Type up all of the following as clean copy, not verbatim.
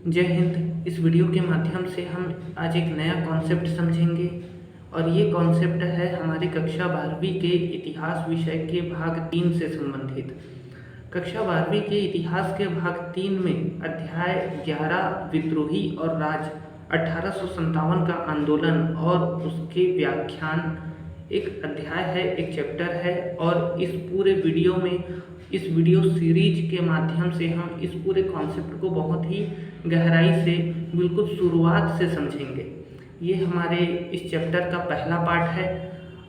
जय हिंद। इस वीडियो के माध्यम से हम आज एक नया कॉन्सेप्ट समझेंगे और ये कॉन्सेप्ट है हमारी कक्षा 12वीं के इतिहास विषय के भाग 3 से संबंधित। कक्षा 12वीं के इतिहास के भाग 3 में अध्याय 11 विद्रोही और राज 1857 का आंदोलन और उसके व्याख्यान एक अध्याय है, एक चैप्टर है। और इस पूरे वीडियो में, इस वीडियो सीरीज के माध्यम से हम इस पूरे कॉन्सेप्ट को बहुत ही गहराई से, बिल्कुल शुरुआत से समझेंगे। ये हमारे इस चैप्टर का पहला पार्ट है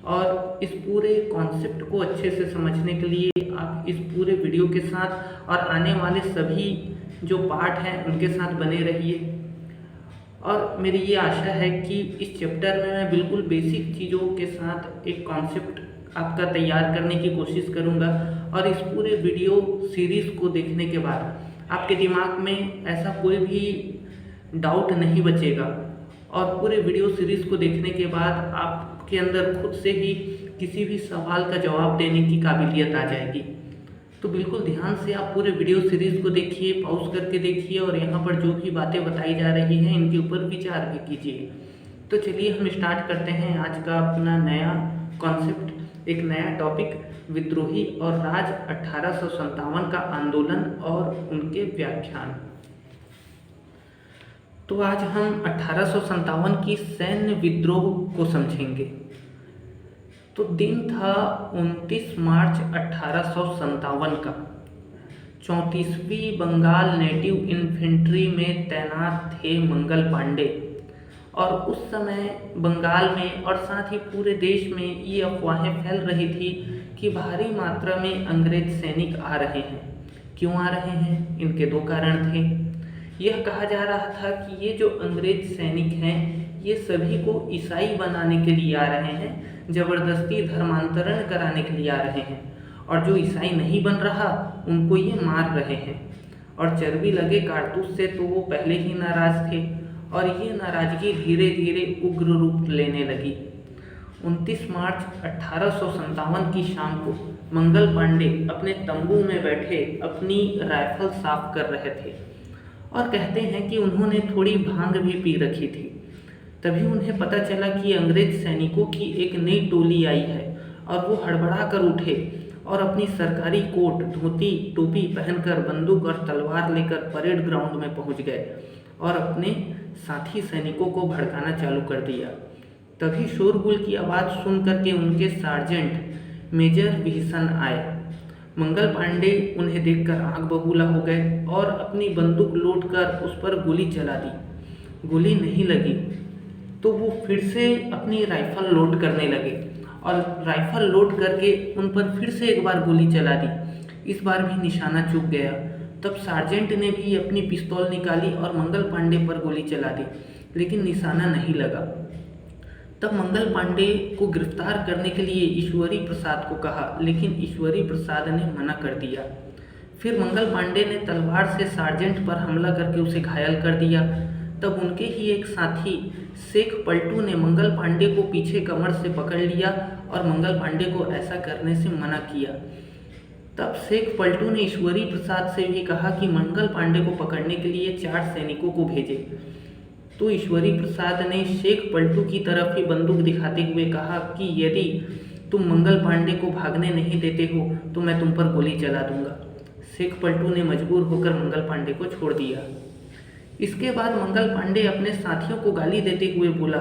और इस पूरे कॉन्सेप्ट को अच्छे से समझने के लिए आप इस पूरे वीडियो के साथ और आने वाले सभी जो पार्ट हैं उनके साथ बने रहिए। और मेरी ये आशा है कि इस चैप्टर में मैं बिल्कुल बेसिक चीज़ों के साथ एक कॉन्सेप्ट आपका तैयार करने की कोशिश करूँगा और इस पूरे वीडियो सीरीज़ को देखने के बाद आपके दिमाग में ऐसा कोई भी डाउट नहीं बचेगा और पूरे वीडियो सीरीज़ को देखने के बाद आपके अंदर खुद से ही किसी भी सवाल का जवाब देने की काबिलियत आ जाएगी। तो बिल्कुल ध्यान से आप पूरे वीडियो सीरीज़ को देखिए, पॉज करके देखिए और यहाँ पर जो भी बातें बताई जा रही हैं इनके ऊपर विचार भी कीजिए। तो चलिए हम स्टार्ट करते हैं आज का अपना नया कॉन्सेप्ट, एक नया टॉपिक, विद्रोही और राज 1857 का आंदोलन और उनके व्याख्यान। तो आज हम 1857 की सैन्य विद्रोह को समझेंगे। तो दिन था 29 मार्च 1857 का। 34वीं बंगाल नेटिव इन्फेंट्री में तैनात थे मंगल पांडे। और उस समय बंगाल में और साथ ही पूरे देश में ये अफवाहें फैल रही थी कि भारी मात्रा में अंग्रेज सैनिक आ रहे हैं। क्यों आ रहे हैं? इनके दो कारण थे। यह कहा जा रहा था कि ये जो अंग्रेज सैनिक हैं ये सभी को ईसाई बनाने के लिए आ रहे हैं, ज़बरदस्ती धर्मांतरण कराने के लिए आ रहे हैं, और जो ईसाई नहीं बन रहा उनको ये मार रहे हैं। और चर्बी लगे कारतूस से तो वो पहले ही नाराज़ थे और ये नाराज़गी धीरे धीरे उग्र रूप लेने लगी। 29 मार्च 1857 की शाम को मंगल पांडे अपने तंबू में बैठे अपनी राइफल साफ कर रहे थे और कहते हैं कि उन्होंने थोड़ी भांग भी पी रखी थी। तभी उन्हें पता चला कि अंग्रेज सैनिकों की एक नई टोली आई है और वो हड़बड़ा कर उठे और अपनी सरकारी कोट, धोती, टोपी पहनकर बंदूक और तलवार लेकर परेड ग्राउंड में पहुंच गए और अपने साथी सैनिकों को भड़काना चालू कर दिया। तभी शोरगुल की आवाज़ सुन करके उनके सार्जेंट मेजर विल्सन आए। मंगल पांडे उन्हें देखकर आग बबूला हो गए और अपनी बंदूक लोड कर उस पर गोली चला दी। गोली नहीं लगी तो वो फिर से अपनी राइफल लोड करने लगे और राइफल लोड करके उन पर फिर से एक बार गोली चला दी। इस बार भी निशाना चूक गया। तब सार्जेंट ने भी अपनी पिस्तौल निकाली और मंगल पांडे पर गोली चला दी, लेकिन निशाना नहीं लगा। तब मंगल पांडे को गिरफ्तार करने के लिए ईश्वरी प्रसाद को कहा, लेकिन ईश्वरी प्रसाद ने मना कर दिया। फिर मंगल पांडे ने तलवार से सार्जेंट पर हमला करके उसे घायल कर दिया। तब उनके ही एक साथी शेख पलटू ने मंगल पांडे को पीछे कमर से पकड़ लिया और मंगल पांडे को ऐसा करने से मना किया। तब शेख पलटू ने ईश्वरी प्रसाद से भी कहा कि मंगल पांडे को पकड़ने के लिए 4 सैनिकों को भेजे। तो ईश्वरी प्रसाद ने शेख पलटू की तरफ ही बंदूक दिखाते हुए कहा कि यदि तुम मंगल पांडे को भागने नहीं देते हो तो मैं तुम पर गोली चला दूंगा। शेख पलटू ने मजबूर होकर मंगल पांडे को छोड़ दिया। इसके बाद मंगल पांडे अपने साथियों को गाली देते हुए बोला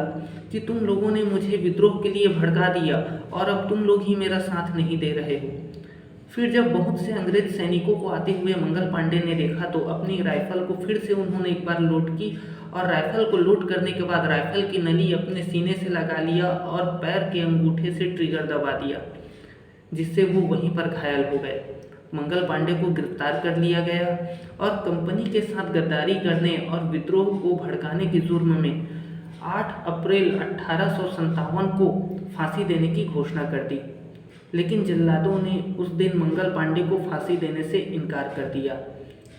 कि तुम लोगों ने मुझे विद्रोह के लिए भड़का दिया और अब तुम लोग ही मेरा साथ नहीं दे रहे हो। फिर जब बहुत से अंग्रेज सैनिकों को आते हुए मंगल पांडे ने देखा तो अपनी राइफल को फिर से उन्होंने एक बार लोड की और राइफल को लोड करने के बाद राइफल की नली अपने सीने से लगा लिया और पैर के अंगूठे से ट्रिगर दबा दिया, जिससे वो वहीं पर घायल हो गए। मंगल पांडे को गिरफ्तार कर लिया गया और कंपनी के साथ गद्दारी करने और विद्रोह को भड़काने के जुर्म में 8 अप्रैल 1857 को फांसी देने की घोषणा कर दी। लेकिन जल्लादों ने उस दिन मंगल पांडे को फांसी देने से इनकार कर दिया।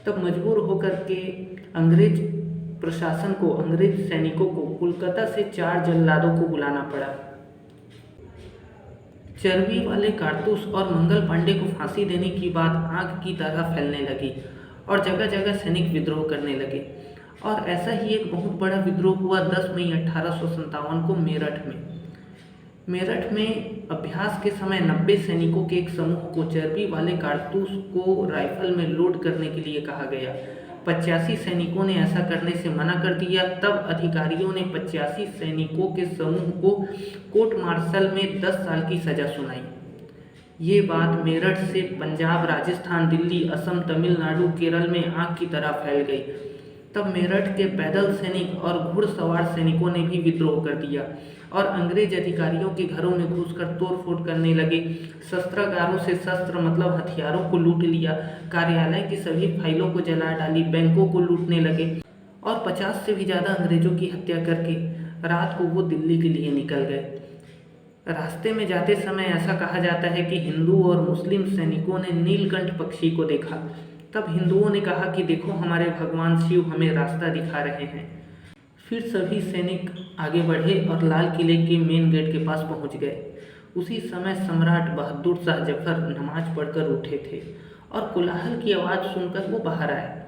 तब मजबूर होकर के अंग्रेज प्रशासन को, अंग्रेज सैनिकों को कोलकाता से 4 जल्लादों को बुलाना पड़ा। चर्बी वाले कारतूस और मंगल पांडे को फांसी देने की बात आग की तरह फैलने लगी और जगह जगह सैनिक विद्रोह करने लगे। और ऐसा ही एक बहुत बड़ा विद्रोह हुआ 10 मई 1857 को मेरठ में। मेरठ में अभ्यास के समय 90 सैनिकों के एक समूह को चर्बी वाले कारतूस को राइफल में लोड करने के लिए कहा गया। 85 सैनिकों ने ऐसा करने से मना कर दिया। तब अधिकारियों ने 85 सैनिकों के समूह को कोर्ट मार्शल में 10 साल की सजा सुनाई। ये बात मेरठ से पंजाब, राजस्थान, दिल्ली, असम, तमिलनाडु, केरल में आग की तरह फैल गई। तब मेरठ के पैदल सैनिक और घुड़सवार सैनिकों ने भी विद्रोह कर दिया और अंग्रेज अधिकारियों के घरों में घुसकर तोड़फोड़ करने लगे। शस्त्रागारों से शस्त्र मतलब हथियारों को लूट लिया, कार्यालय की सभी फाइलों को जला डाली, बैंकों को लूटने लगे और 50 से भी ज़्यादा अंग्रेजों की हत्या करके रात को वो दिल्ली के लिए निकल गए। रास्ते में जाते समय ऐसा कहा जाता है कि हिंदू और मुस्लिम सैनिकों ने नीलकंठ पक्षी को देखा। तब हिंदुओं ने कहा कि देखो, हमारे भगवान शिव हमें रास्ता दिखा रहे हैं। फिर सभी सैनिक आगे बढ़े और लाल किले के मेन गेट के पास पहुंच गए। उसी समय सम्राट बहादुर शाह जफर नमाज पढ़कर उठे थे और कोलाहल की आवाज़ सुनकर वो बाहर आए।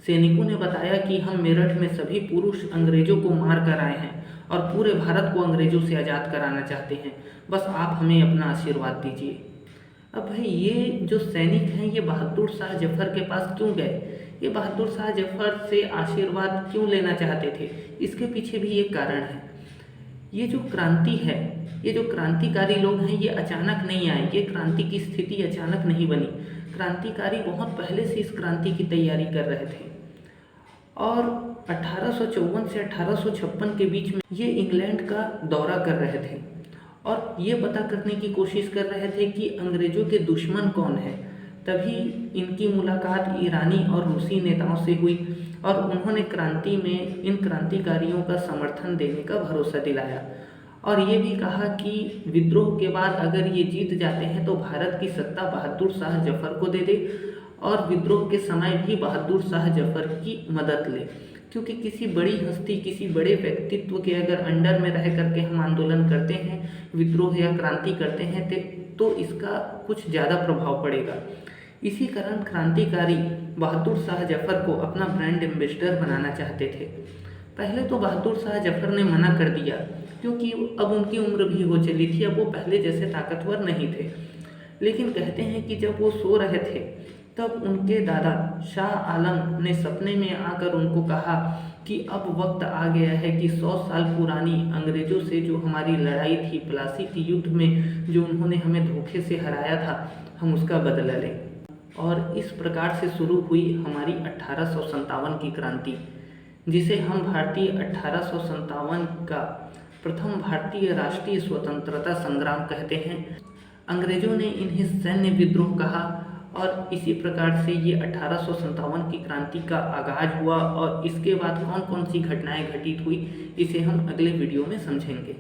सैनिकों ने बताया कि हम मेरठ में सभी पुरुष अंग्रेजों को मार कर आए हैं और पूरे भारत को अंग्रेजों से आज़ाद कराना चाहते हैं, बस आप हमें अपना आशीर्वाद दीजिए। अब भाई, ये जो सैनिक हैं ये बहादुर शाह जफर के पास क्यों गए? ये बहादुर शाह जफर से आशीर्वाद क्यों लेना चाहते थे? इसके पीछे भी एक कारण है। ये जो क्रांति है, ये जो क्रांतिकारी लोग हैं, ये अचानक नहीं आए। ये क्रांति की स्थिति अचानक नहीं बनी। क्रांतिकारी बहुत पहले से इस क्रांति की तैयारी कर रहे थे और 1854 से 1856 के बीच में ये इंग्लैंड का दौरा कर रहे थे और ये पता करने की कोशिश कर रहे थे कि अंग्रेज़ों के दुश्मन कौन है। तभी इनकी मुलाकात ईरानी और रूसी नेताओं से हुई और उन्होंने क्रांति में इन क्रांतिकारियों का समर्थन देने का भरोसा दिलाया और ये भी कहा कि विद्रोह के बाद अगर ये जीत जाते हैं तो भारत की सत्ता बहादुर शाह जफर को दे दे और विद्रोह के समय भी बहादुर शाह जफर की मदद ले, क्योंकि किसी बड़ी हस्ती, किसी बड़े व्यक्तित्व के अगर अंडर में रह करके हम आंदोलन करते हैं, विद्रोह या क्रांति करते हैं तो इसका कुछ ज़्यादा प्रभाव पड़ेगा। इसी कारण क्रांतिकारी बहादुर शाह जफर को अपना ब्रांड एम्बेसडर बनाना चाहते थे। पहले तो बहादुर शाह जफर ने मना कर दिया क्योंकि अब उनकी उम्र भी हो चली थी, अब वो पहले जैसे ताकतवर नहीं थे। लेकिन कहते हैं कि जब वो सो रहे थे तब उनके दादा शाह आलम ने सपने में आकर उनको कहा कि अब वक्त आ गया है कि 100 साल पुरानी अंग्रेज़ों से जो हमारी लड़ाई थी, प्लासी के युद्ध में जो उन्होंने हमें धोखे से हराया था, हम उसका बदला लें। और इस प्रकार से शुरू हुई हमारी 1857 की क्रांति, जिसे हम भारतीय 1857 का प्रथम भारतीय राष्ट्रीय स्वतंत्रता संग्राम कहते हैं। अंग्रेज़ों ने इन्हें सैन्य विद्रोह कहा और इसी प्रकार से ये 1857 की क्रांति का आगाज हुआ और इसके बाद कौन कौन सी घटनाएं घटित हुई, इसे हम अगले वीडियो में समझेंगे।